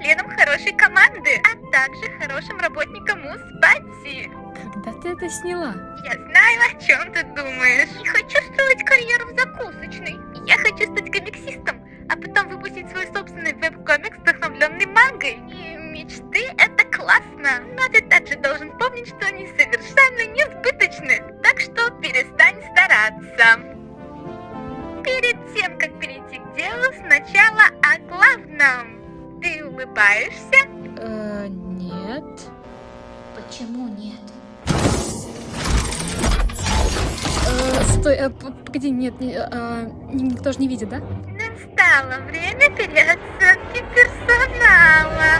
членом хорошей команды, а также хорошим работником Муспати. Когда ты это сняла? Я знаю, о чем ты думаешь. Не хочу строить карьеру в закусочной. Я хочу стать комиксистом, а потом выпустить свой собственный веб-комикс, вдохновленный мангой. И мечты — это классно, но ты также должен помнить, что они совершенно несбыточны. Так что перестань стараться. Перед тем, как перейти к делу, сначала о главном. Ты улыбаешься? Нет. Почему нет? Стой, погоди, нет, никто же не видит, да? Настало время переоценки персонала.